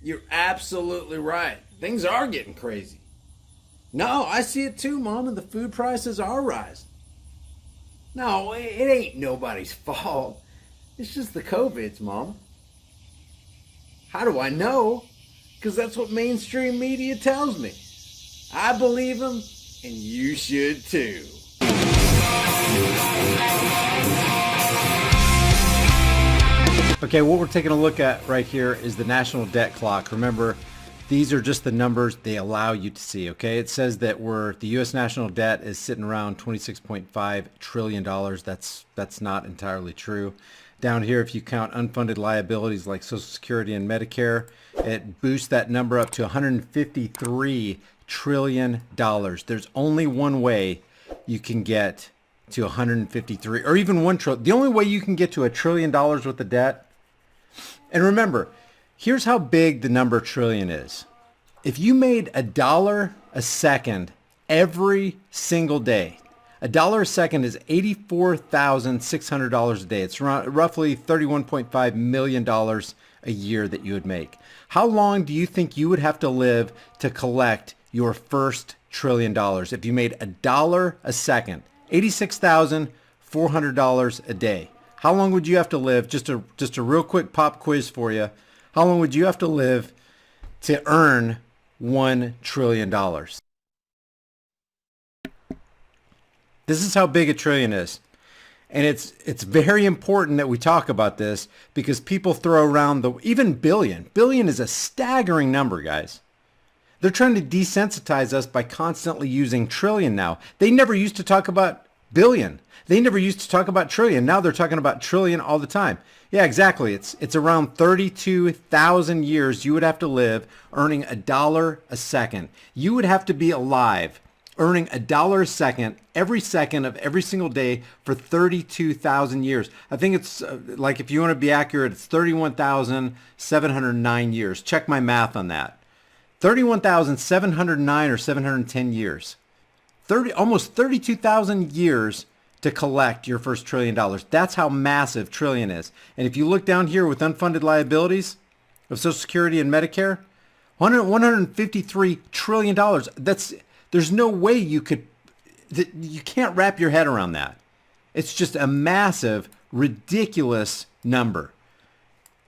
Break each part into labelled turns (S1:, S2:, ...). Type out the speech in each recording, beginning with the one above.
S1: You're absolutely right. Things are getting crazy. No, I see it too, Mom, and the food prices are rising. No, it ain't nobody's fault. It's just the COVIDs, Mom. How do I know? Because that's what mainstream media tells me. I believe them, and you should too.
S2: Okay, what we're taking a look at right here is the national debt clock. Remember, these are just the numbers they allow you to see, okay? It says that the U.S. national debt is sitting around $26.5 trillion. That's not entirely true. Down here, if you count unfunded liabilities like Social Security and Medicare, it boosts that number up to $153 trillion. There's only one way you can get to 153 or even 1 trillion. The only way you can get to $1 trillion worth of debt. And remember, here's how big the number trillion is. If you made $1 a second every single day, $1 a second is $84,600 a day. It's roughly $31.5 million a year that you would make. How long do you think you would have to live to collect your first $1 trillion if you made $1 a second? $86,400 a day. How long would you have to live? Just a real quick pop quiz for you. How long would you have to live to earn $1 trillion? This is how big a trillion is. And it's very important that we talk about this because people throw around even billion. Billion is a staggering number, guys. They're trying to desensitize us by constantly using trillion now. They never used to talk about billion. They never used to talk about trillion. Now they're talking about trillion all the time. Yeah, exactly. It's around 32,000 years you would have to live earning $1 a second. You would have to be alive earning $1 a second every single day for 32,000 years. I think it's like, if you want to be accurate, it's 31,709 years. Check my math on that. 31,709 or 710 years. Almost 32,000 years to collect your first $1 trillion. That's how massive trillion is. And if you look down here with unfunded liabilities of Social Security and Medicare, $153 trillion. There's no way you can't wrap your head around that. It's just a massive, ridiculous number.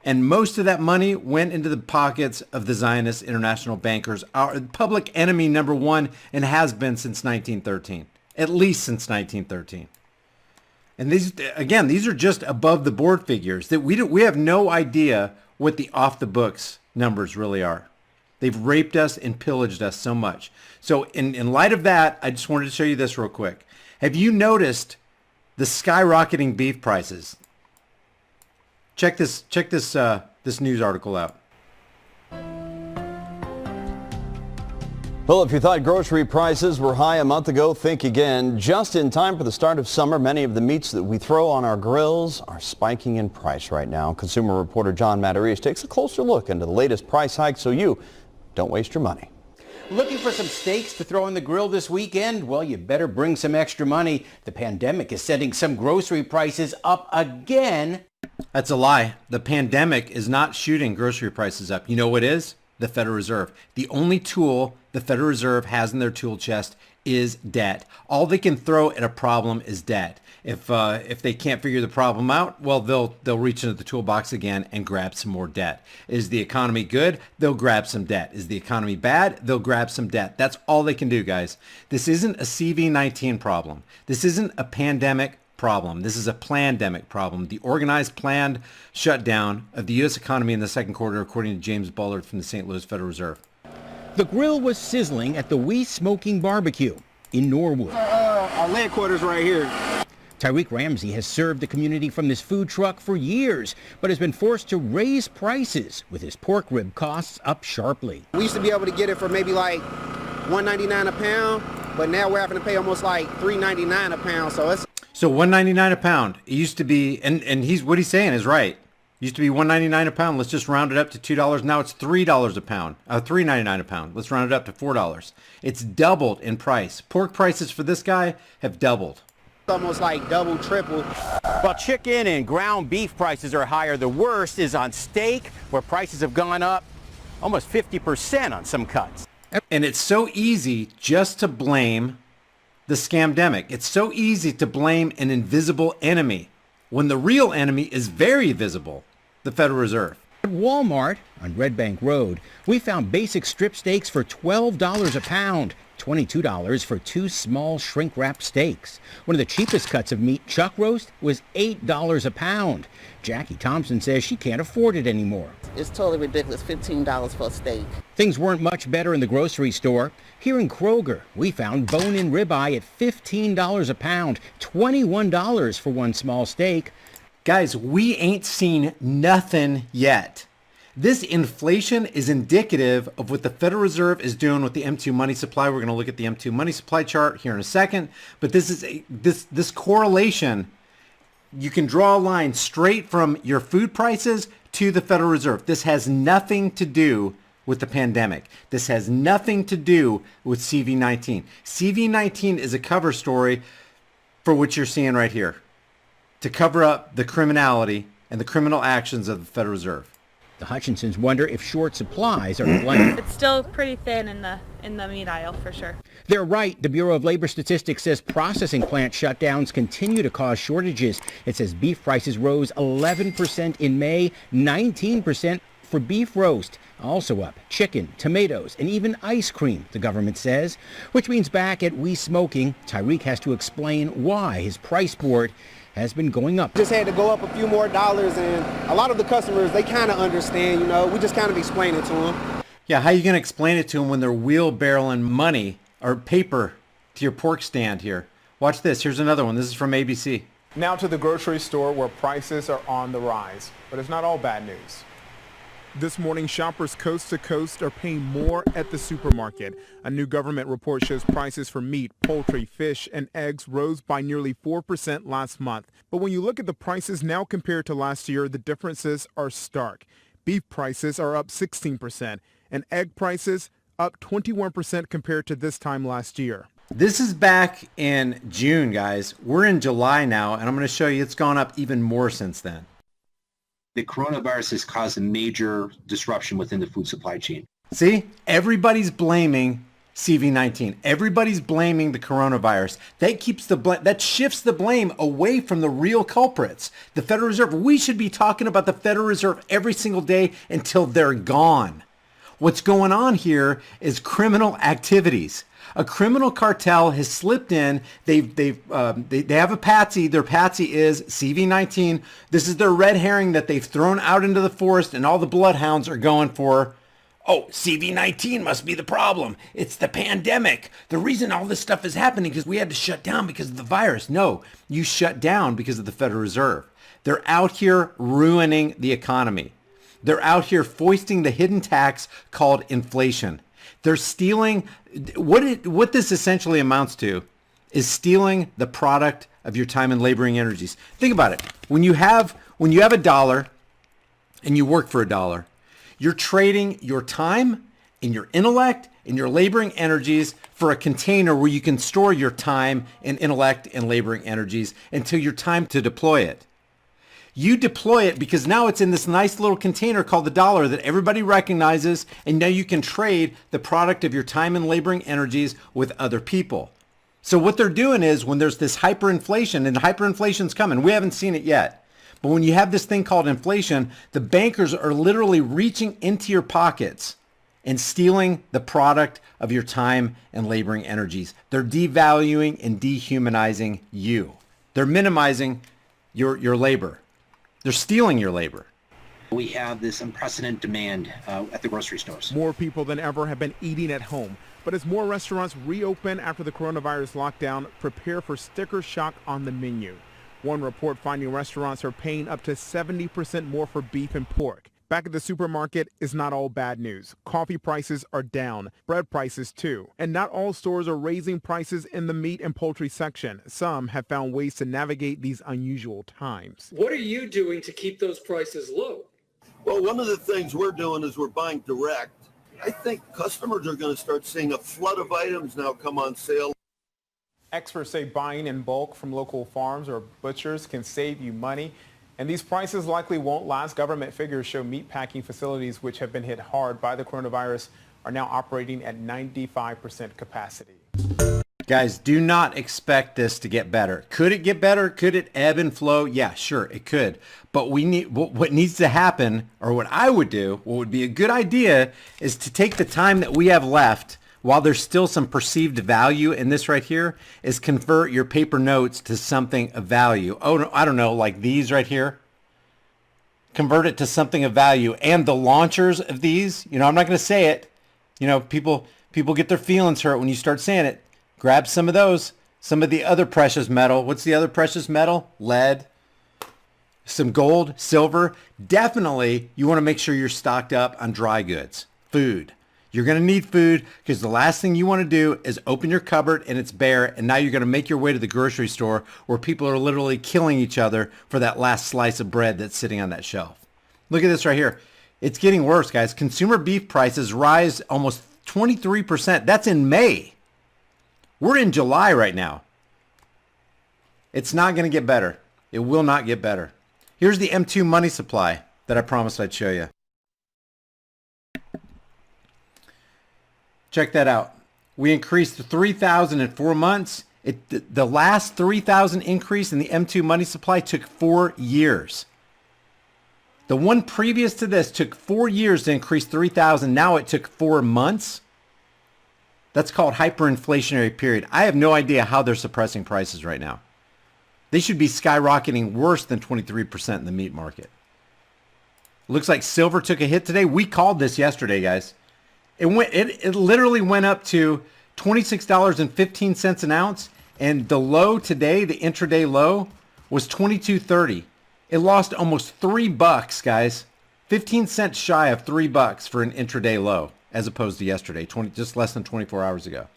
S2: And most of that money went into the pockets of the Zionist international bankers, our public enemy number one, and has been since 1913, at least since 1913. And these are just above the board figures that we have no idea what the off the books numbers really are. They've raped us and pillaged us so much. So in light of that, I just wanted to show you this real quick. Have you noticed the skyrocketing beef prices? Check this news article out.
S3: Well, if you thought grocery prices were high a month ago, think again. Just in time for the start of summer, many of the meats that we throw on our grills are spiking in price right now. Consumer reporter John Matarese takes a closer look into the latest price hike so you don't waste your money.
S4: Looking for some steaks to throw on the grill this weekend? Well, you better bring some extra money. The pandemic is sending some grocery prices up again.
S2: That's a lie. The pandemic is not shooting grocery prices up. You know what is? The Federal Reserve. The only tool the Federal Reserve has in their tool chest is debt. All they can throw at a problem is debt. If they can't figure the problem out, well, they'll reach into the toolbox again and grab some more debt. Is the economy good? They'll grab some debt. Is the economy bad? They'll grab some debt. That's all they can do, guys. This isn't a CV-19 problem. This isn't a pandemic problem. This is a plandemic problem. The organized, planned shutdown of the U.S. economy in the second quarter, according to James Bullard from the St. Louis Federal Reserve.
S4: The grill was sizzling at the We Smoking Barbecue in Norwood.
S5: Our headquarters right here.
S4: Tyreek Ramsey has served the community from this food truck for years, but has been forced to raise prices with his pork rib costs up sharply.
S5: We used to be able to get it for maybe like $1.99 a pound, but now we're having to pay almost like $3.99 a pound.
S2: So $1.99 a pound. It used to be, and what he's saying is right. It used to be $1.99 a pound. Let's just round it up to $2. Now it's $3 a pound. $3.99 a pound. Let's round it up to $4. It's doubled in price. Pork prices for this guy have doubled.
S5: Almost like double, triple.
S4: While chicken and ground beef prices are higher, the worst is on steak, where prices have gone up almost 50% on some cuts.
S2: And it's so easy just to blame the scamdemic. It's so easy to blame an invisible enemy when the real enemy is very visible, the Federal Reserve.
S4: At Walmart on Red Bank Road, we found basic strip steaks for $12 a pound, $22 for 2 small shrink-wrapped steaks. One of the cheapest cuts of meat, chuck roast, was $8 a pound. Jackie Thompson says she can't afford it anymore.
S6: It's totally ridiculous, $15 for a steak.
S4: Things weren't much better in the grocery store. Here in Kroger, we found bone-in ribeye at $15 a pound, $21 for 1 small steak.
S2: Guys, we ain't seen nothing yet. This inflation is indicative of what the Federal Reserve is doing with the M2 money supply. We're going to look at the M2 money supply chart here in a second. But this is this correlation. You can draw a line straight from your food prices to the Federal Reserve. This has nothing to do with the pandemic. This has nothing to do with CV19. CV19 is a cover story for what you're seeing right here, to cover up the criminality and the criminal actions of the Federal Reserve.
S4: The Hutchinsons wonder if short supplies are to blame.
S7: It's still pretty thin in the meat aisle for sure.
S4: They're right. The Bureau of Labor Statistics says processing plant shutdowns continue to cause shortages. It says beef prices rose 11% in May, 19% for beef roast. Also up chicken, tomatoes, and even ice cream, the government says. Which means back at We Smoking, Tyreek has to explain why his price board has been going up.
S5: Just had to go up a few more dollars, and a lot of the customers, they kind of understand, we just kind of explain it to them.
S2: Yeah, how are you going to explain it to them when they're wheelbarrowing money or paper to your pork stand here? Watch this. Here's another one. This is from ABC.
S8: Now to the grocery store where prices are on the rise, but it's not all bad news. This morning, shoppers coast to coast are paying more at the supermarket. A new government report shows prices for meat, poultry, fish, and eggs rose by nearly 4% last month. But when you look at the prices now compared to last year, the differences are stark. Beef prices are up 16%, and egg prices up 21% compared to this time last year.
S2: This is back in June, guys. We're in July now, and I'm going to show you it's gone up even more since then.
S9: The coronavirus has caused a major disruption within the food supply chain.
S2: See, everybody's blaming CV19. Everybody's blaming the coronavirus. That shifts the blame away from the real culprits, the Federal Reserve. We should be talking about the Federal Reserve every single day until they're gone. What's going on here is criminal activities. A criminal cartel has slipped in. They have a patsy. Their patsy is CV19. This is their red herring that they've thrown out into the forest, and all the bloodhounds are going for, oh, CV19 must be the problem. It's the pandemic. The reason all this stuff is happening is we had to shut down because of the virus. No, you shut down because of the Federal Reserve. They're out here ruining the economy. They're out here foisting the hidden tax called inflation. They're stealing. What this essentially amounts to is stealing the product of your time and laboring energies. Think about it. When you have a dollar and you work for a dollar, you're trading your time and your intellect and your laboring energies for a container where you can store your time and intellect and laboring energies until your time to deploy it. You deploy it because now it's in this nice little container called the dollar that everybody recognizes, and now you can trade the product of your time and laboring energies with other people. So what they're doing is when there's this hyperinflation, and hyperinflation's coming, we haven't seen it yet, but when you have this thing called inflation, the bankers are literally reaching into your pockets and stealing the product of your time and laboring energies. They're devaluing and dehumanizing you. They're minimizing your labor. They're stealing your labor.
S9: We have this unprecedented demand at the grocery stores.
S8: More people than ever have been eating at home. But as more restaurants reopen after the coronavirus lockdown, prepare for sticker shock on the menu. One report finding restaurants are paying up to 70% more for beef and pork. Back at the supermarket is not all bad news. Coffee prices are down, bread prices too. And not all stores are raising prices in the meat and poultry section. Some have found ways to navigate these unusual times.
S10: What are you doing to keep those prices low?
S11: Well, one of the things we're doing is we're buying direct. I think customers are going to start seeing a flood of items now come on sale.
S8: Experts say buying in bulk from local farms or butchers can save you money. And these prices likely won't last. Government figures show meatpacking facilities, which have been hit hard by the coronavirus, are now operating at 95% capacity.
S2: Guys, do not expect this to get better. Could it get better? Could it ebb and flow? Yeah, sure, it could. But what needs to happen, or what I would do, what would be a good idea, is to take the time that we have left, while there's still some perceived value in this right here, is convert your paper notes to something of value. Oh, no, I don't know, like these right here. Convert it to something of value. And the launchers of these, I'm not going to say it. People get their feelings hurt when you start saying it. Grab some of those, some of the other precious metal. What's the other precious metal? Lead, some gold, silver. Definitely, you want to make sure you're stocked up on dry goods, food. You're going to need food because the last thing you want to do is open your cupboard and it's bare, and now you're going to make your way to the grocery store where people are literally killing each other for that last slice of bread that's sitting on that shelf. Look at this right here. It's getting worse, guys. Consumer beef prices rise almost 23%. That's in May. We're in July right now. It's not going to get better. It will not get better. Here's the M2 money supply that I promised I'd show you. Check that out. We increased to 3,000 in 4 months. The last 3,000 increase in the M2 money supply took 4 years. The one previous to this took 4 years to increase 3,000. Now it took 4 months. That's called hyperinflationary period. I have no idea how they're suppressing prices right now. They should be skyrocketing worse than 23% in the meat market. Looks like silver took a hit today. We called this yesterday, guys. It literally went up to $26.15 an ounce, and the low today, the intraday low, was $22.30. It lost almost $3, guys. 15 cents shy of $3 for an intraday low, as opposed to yesterday, just less than 24 hours ago.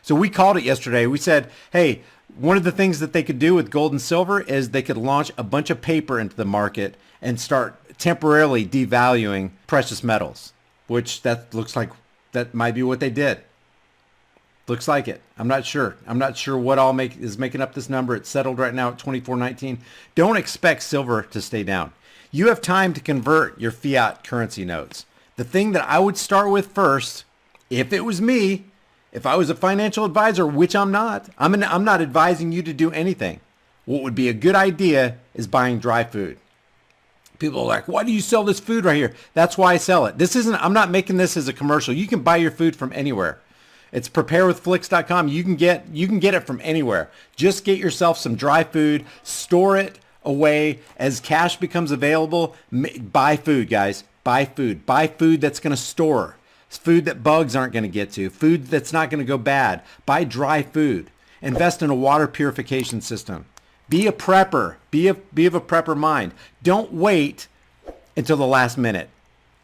S2: So we called it yesterday. We said, hey, one of the things that they could do with gold and silver is they could launch a bunch of paper into the market and start temporarily devaluing precious metals, which that looks like that might be what they did. Looks like it. I'm not sure. I'm not sure what all is making up this number. It's settled right now at 24.19. Don't expect silver to stay down. You have time to convert your fiat currency notes. The thing that I would start with first, if it was me, if I was a financial advisor, which I'm not, I'm not advising you to do anything. What would be a good idea is buying dry food. People are like, why do you sell this food right here? That's why I sell it. I'm not making this as a commercial. You can buy your food from anywhere. It's preparewithflix.com. You can get it from anywhere. Just get yourself some dry food, store it away. As cash becomes available, buy food, guys. Buy food. Buy food that's going to store. It's food that bugs aren't going to get to. Food that's not going to go bad. Buy dry food. Invest in a water purification system. Be a prepper. Be of a prepper mind. Don't wait until the last minute.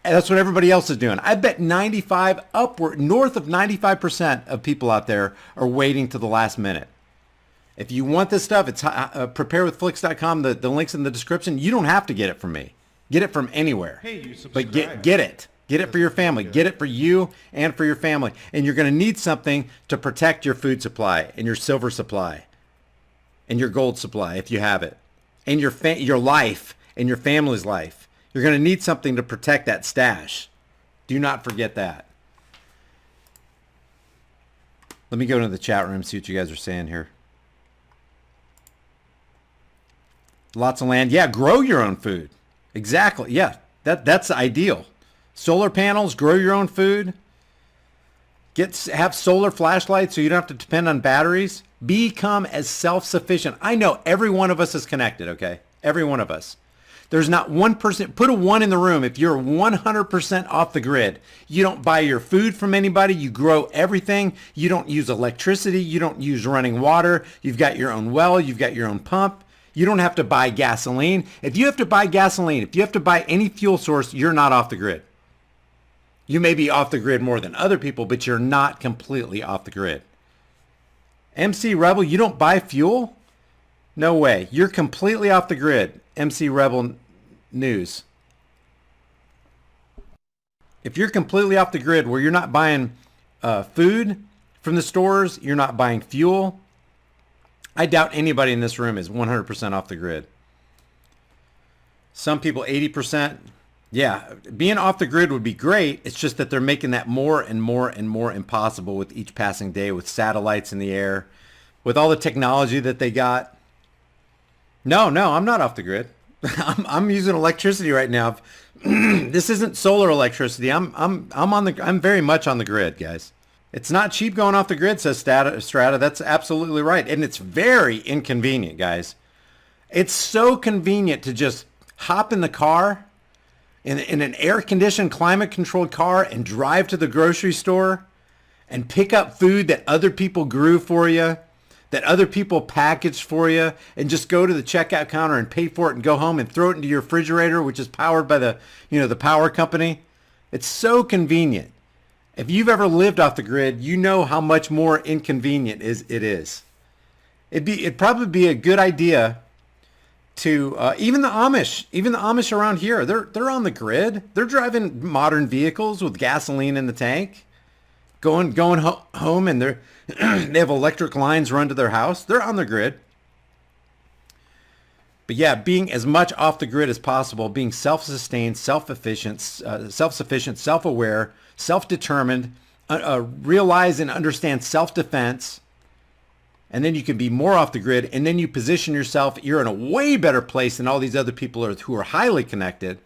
S2: And that's what everybody else is doing. I bet north of 95% of people out there are waiting to the last minute. If you want this stuff, it's preparewithflix.com. The link's in the description. You don't have to get it from me. Get it from anywhere. Hey, you subscribe. But get it. Get it for your family. Get it for you and for your family. And you're going to need something to protect your food supply and your silver supply and your gold supply if you have it, and your life and your family's life. You're going to need something to protect that stash. Do not forget that. Let me go into the chat room, see what you guys are saying here. Lots of land. Yeah, grow your own food. Exactly. Yeah, that's ideal. Solar panels, grow your own food. Have solar flashlights so you don't have to depend on batteries. Become as self-sufficient. I know every one of us is connected, okay? Every one of us. There's not one person, put a 1 in the room if you're 100% off the grid. You don't buy your food from anybody. You grow everything. You don't use electricity. You don't use running water. You've got your own well. You've got your own pump. You don't have to buy gasoline. If you have to buy gasoline, if you have to buy any fuel source, you're not off the grid. You may be off the grid more than other people, but you're not completely off the grid. MC Rebel, you don't buy fuel? No way. You're completely off the grid. MC Rebel News. If you're completely off the grid where you're not buying food from the stores, you're not buying fuel, I doubt anybody in this room is 100% off the grid. Some people 80%. Yeah, being off the grid would be great. It's just that they're making that more and more and more impossible with each passing day, with satellites in the air, with all the technology that they got. No, I'm not off the grid. I'm using electricity right now. This isn't solar electricity. I'm very much on the grid, guys. It's not cheap going off the grid, says Strata. That's absolutely right. And it's very inconvenient, guys. It's so convenient to just hop in the car, in an air-conditioned, climate-controlled car, and drive to the grocery store and pick up food that other people grew for you, that other people packaged for you, and just go to the checkout counter and pay for it and go home and throw it into your refrigerator, which is powered by the power company. It's so convenient. If you've ever lived off the grid, you know how much more inconvenient it is. It'd probably be a good idea to even the Amish around here, they're on the grid. They're driving modern vehicles with gasoline in the tank, going home, and they have electric lines run to their house. They're on the grid. But yeah, being as much off the grid as possible, being self-sustained, self-sufficient, self-aware, self-determined, realize and understand self-defense. And then you can be more off the grid, and then you position yourself. You're in a way better place than all these other people who are highly connected,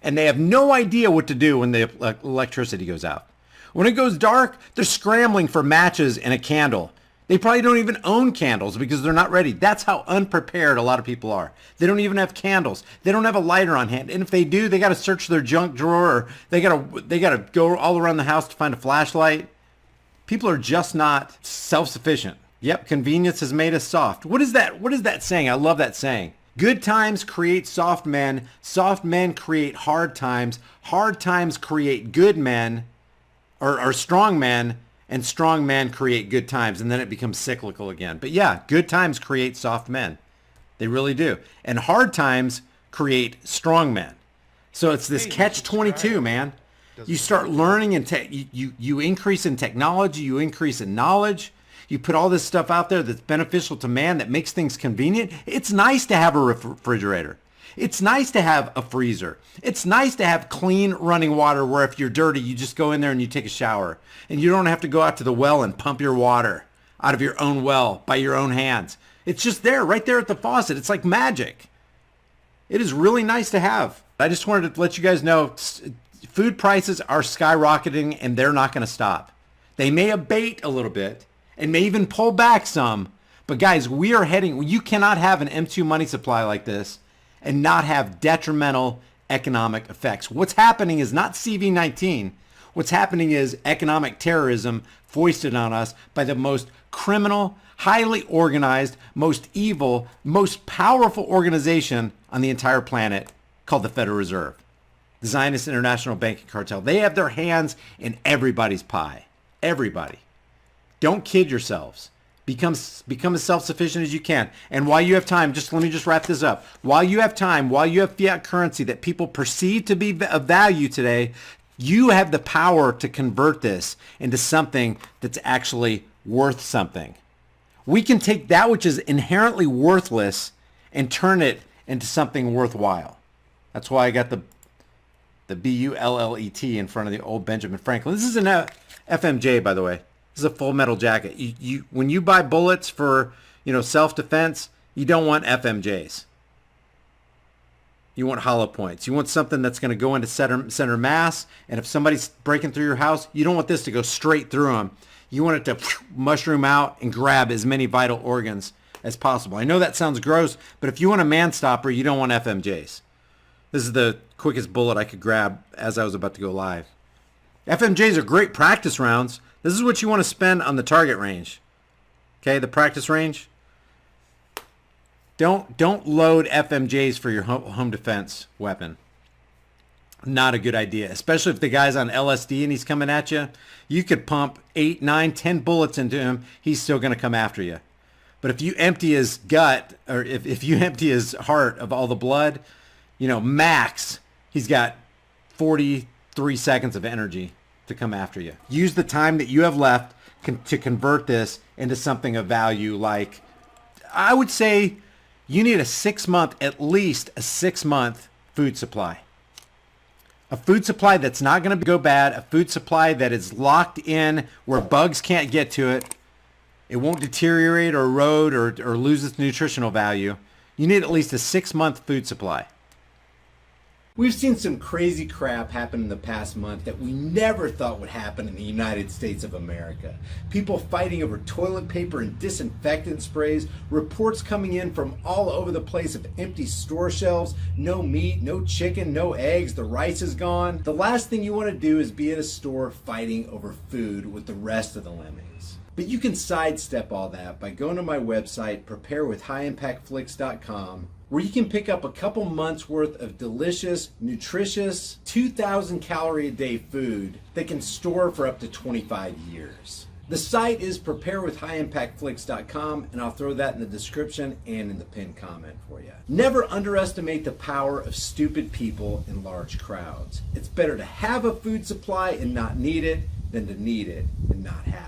S2: and they have no idea what to do when the electricity goes out. When it goes dark, they're scrambling for matches and a candle. They probably don't even own candles because they're not ready. That's how unprepared a lot of people are. They don't even have candles. They don't have a lighter on hand. And if they do, they got to search their junk drawer, or they got to go all around the house to find a flashlight. People are just not self-sufficient. Yep, convenience has made us soft. What is that saying? I love that saying. Good times create soft men. Soft men create hard times. Hard times create good men, or strong men, and strong men create good times. And then it becomes cyclical again. But yeah, good times create soft men. They really do. And hard times create strong men. So it's this catch-22, man. You start learning, and you increase in technology. You increase in knowledge. You put all this stuff out there that's beneficial to man, that makes things convenient. It's nice to have a refrigerator. It's nice to have a freezer. It's nice to have clean running water where if you're dirty, you just go in there and you take a shower. And you don't have to go out to the well and pump your water out of your own well by your own hands. It's just there, right there at the faucet. It's like magic. It is really nice to have. I just wanted to let you guys know, food prices are skyrocketing, and they're not going to stop. They may abate a little bit, and may even pull back some. But guys, you cannot have an M2 money supply like this and not have detrimental economic effects. What's happening is not CV-19. What's happening is economic terrorism foisted on us by the most criminal, highly organized, most evil, most powerful organization on the entire planet called the Federal Reserve. The Zionist International Banking Cartel. They have their hands in everybody's pie. Everybody. Don't kid yourselves. Become as self-sufficient as you can. And while you have time, let me wrap this up. While you have time, while you have fiat currency that people perceive to be of value today, you have the power to convert this into something that's actually worth something. We can take that which is inherently worthless and turn it into something worthwhile. That's why I got the B-U-L-L-E-T in front of the old Benjamin Franklin. This is an FMJ, by the way. This is a Full Metal Jacket. When you buy bullets for, self-defense, you don't want FMJs. You want hollow points. You want something that's going to go into center mass, and if somebody's breaking through your house, you don't want this to go straight through them. You want it to mushroom out and grab as many vital organs as possible. I know that sounds gross, but if you want a man stopper, you don't want FMJs. This is the quickest bullet I could grab as I was about to go live. FMJs are great practice rounds. This is what you want to spend on the target range. Okay, the practice range. Don't load FMJs for your home defense weapon. Not a good idea, especially if the guy's on LSD and he's coming at you. You could pump 8, 9, 10 bullets into him. He's still going to come after you. But if you empty his gut, or if you empty his heart of all the blood, max, he's got 43 seconds of energy to come after you. Use the time that you have left to convert this into something of value. Like, I would say you need at least a 6 month food supply. A food supply that's not going to go bad, a food supply that is locked in where bugs can't get to it. It won't deteriorate or erode or lose its nutritional value. You need at least a 6-month food supply. We've seen some crazy crap happen in the past month that we never thought would happen in the United States of America. People fighting over toilet paper and disinfectant sprays, reports coming in from all over the place of empty store shelves, no meat, no chicken, no eggs, the rice is gone. The last thing you want to do is be at a store fighting over food with the rest of the lemmings. But you can sidestep all that by going to my website, preparewithhighimpactflix.com, where you can pick up a couple months worth of delicious, nutritious, 2,000 calorie a day food that can store for up to 25 years. The site is preparewithhighimpactflix.com, and I'll throw that in the description and in the pinned comment for you. Never underestimate the power of stupid people in large crowds. It's better to have a food supply and not need it than to need it and not have it.